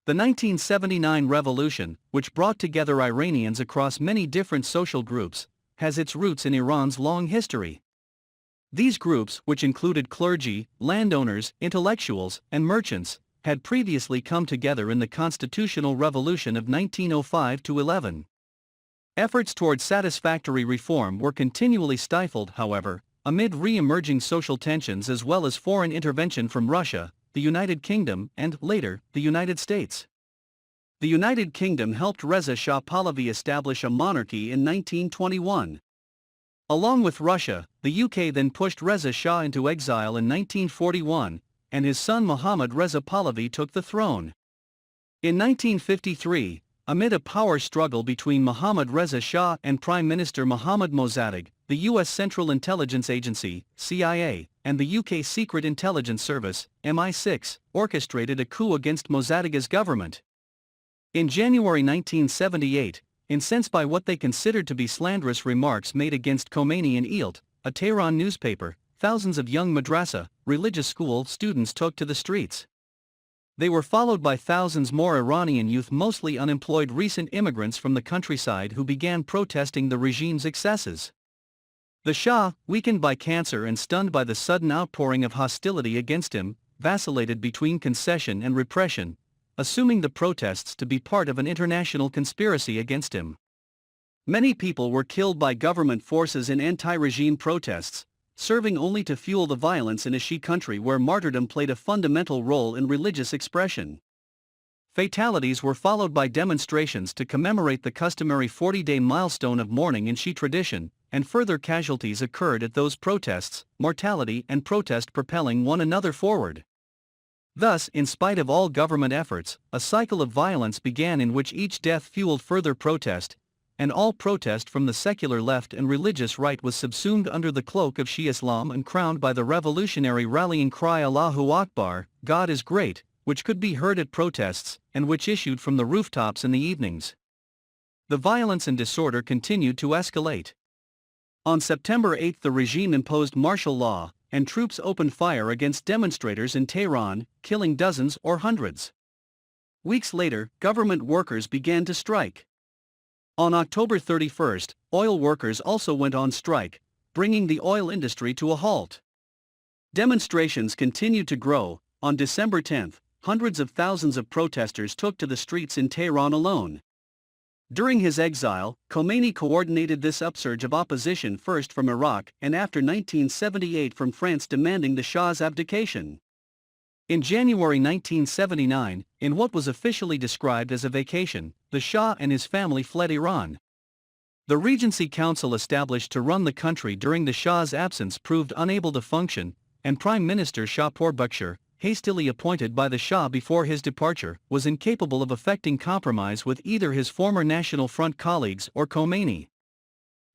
The 1979 revolution, which brought together Iranians across many different social groups, has its roots in Iran's long history. These groups, which included clergy, landowners, intellectuals, and merchants, had previously come together in the constitutional revolution of 1905–11. Efforts toward satisfactory reform were continually stifled, however, amid re-emerging social tensions as well as foreign intervention from Russia, the United Kingdom, and, later, the United States. The United Kingdom helped Reza Shah Pahlavi establish a monarchy in 1921. Along with Russia, the UK then pushed Reza Shah into exile in 1941, and his son Mohammad Reza Pahlavi took the throne. In 1953, amid a power struggle between Mohammad Reza Shah and Prime Minister Mohammad Mossadegh, the U.S. Central Intelligence Agency, CIA, and the UK Secret Intelligence Service, MI6, orchestrated a coup against Mossadegh's government. In January 1978, incensed by what they considered to be slanderous remarks made against Khomeini in Eilt, a Tehran newspaper, thousands of young madrasa, religious school students took to the streets. They were followed by thousands more Iranian youth, mostly unemployed recent immigrants from the countryside, who began protesting the regime's excesses. The Shah, weakened by cancer and stunned by the sudden outpouring of hostility against him, vacillated between concession and repression, assuming the protests to be part of an international conspiracy against him. Many people were killed by government forces in anti-regime protests, serving only to fuel the violence in a Shi'a country where martyrdom played a fundamental role in religious expression. Fatalities were followed by demonstrations to commemorate the customary 40-day milestone of mourning in Shi'a tradition, and further casualties occurred at those protests, mortality and protest propelling one another forward. Thus, in spite of all government efforts, a cycle of violence began in which each death fueled further protest, and all protest from the secular left and religious right was subsumed under the cloak of Shia Islam and crowned by the revolutionary rallying cry Allahu Akbar, God is great, which could be heard at protests, and which issued from the rooftops in the evenings. The violence and disorder continued to escalate. On September 8 the regime imposed martial law, and troops opened fire against demonstrators in Tehran, killing dozens or hundreds. Weeks later, government workers began to strike. On October 31, oil workers also went on strike, bringing the oil industry to a halt. Demonstrations continued to grow. On December 10, hundreds of thousands of protesters took to the streets in Tehran alone. During his exile, Khomeini coordinated this upsurge of opposition, first from Iraq and after 1978 from France, demanding the Shah's abdication. In January 1979, in what was officially described as a vacation, the Shah and his family fled Iran. The Regency Council established to run the country during the Shah's absence proved unable to function, and Prime Minister Shahpour Bakhtiar, hastily appointed by the Shah before his departure, was incapable of effecting compromise with either his former National Front colleagues or Khomeini.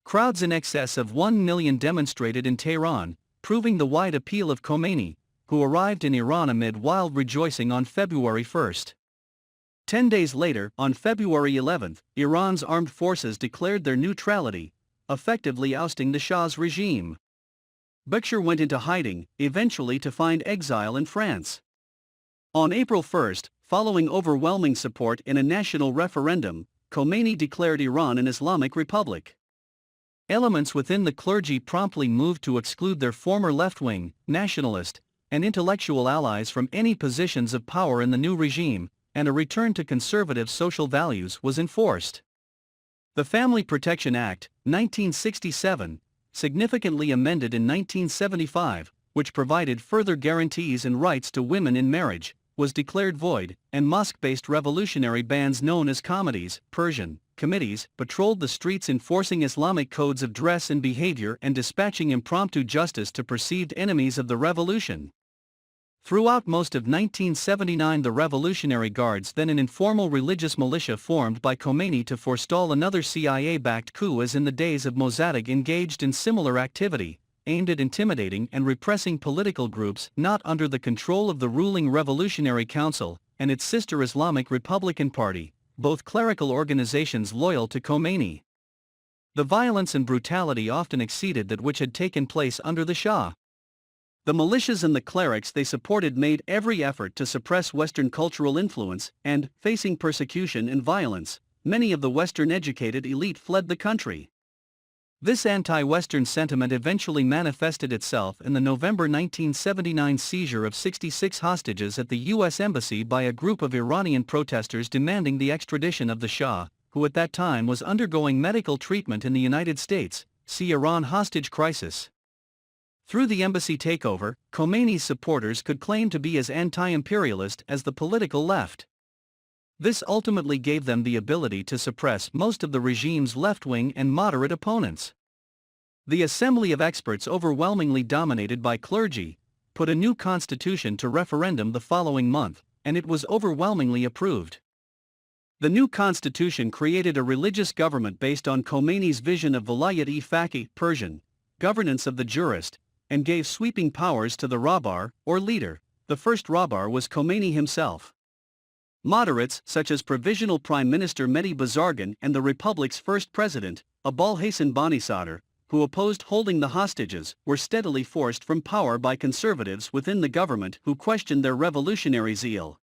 Crowds in excess of 1 million demonstrated in Tehran, proving the wide appeal of Khomeini, who arrived in Iran amid wild rejoicing on February 1. 10 days later, on February 11, Iran's armed forces declared their neutrality, effectively ousting the Shah's regime. Bakhtiar went into hiding, eventually to find exile in France. On April 1, following overwhelming support in a national referendum, Khomeini declared Iran an Islamic Republic. Elements within the clergy promptly moved to exclude their former left-wing, nationalist, and intellectual allies from any positions of power in the new regime, and a return to conservative social values was enforced. The Family Protection Act, 1967, significantly amended in 1975, which provided further guarantees and rights to women in marriage, was declared void, and mosque-based revolutionary bands known as committees, Persian, committees, patrolled the streets enforcing Islamic codes of dress and behavior and dispatching impromptu justice to perceived enemies of the revolution. Throughout most of 1979, the Revolutionary Guards, then an informal religious militia formed by Khomeini to forestall another CIA-backed coup as in the days of Mossadegh, engaged in similar activity, aimed at intimidating and repressing political groups not under the control of the ruling Revolutionary Council and its sister Islamic Republican Party, both clerical organizations loyal to Khomeini. The violence and brutality often exceeded that which had taken place under the Shah. The militias and the clerics they supported made every effort to suppress Western cultural influence, and, facing persecution and violence, many of the Western-educated elite fled the country. This anti-Western sentiment eventually manifested itself in the November 1979 seizure of 66 hostages at the U.S. Embassy by a group of Iranian protesters demanding the extradition of the Shah, who at that time was undergoing medical treatment in the United States. See Iran hostage crisis. Through the embassy takeover, Khomeini's supporters could claim to be as anti-imperialist as the political left. This ultimately gave them the ability to suppress most of the regime's left-wing and moderate opponents. The assembly of experts, overwhelmingly dominated by clergy, put a new constitution to referendum the following month, and it was overwhelmingly approved. The new constitution created a religious government based on Khomeini's vision of Vilayat-e Persian, governance of the jurist, and gave sweeping powers to the Rahbar, or leader. The first Rahbar was Khomeini himself. Moderates, such as Provisional Prime Minister Mehdi Bazargan and the Republic's first president, Abul Hassan Banisadr, who opposed holding the hostages, were steadily forced from power by conservatives within the government who questioned their revolutionary zeal.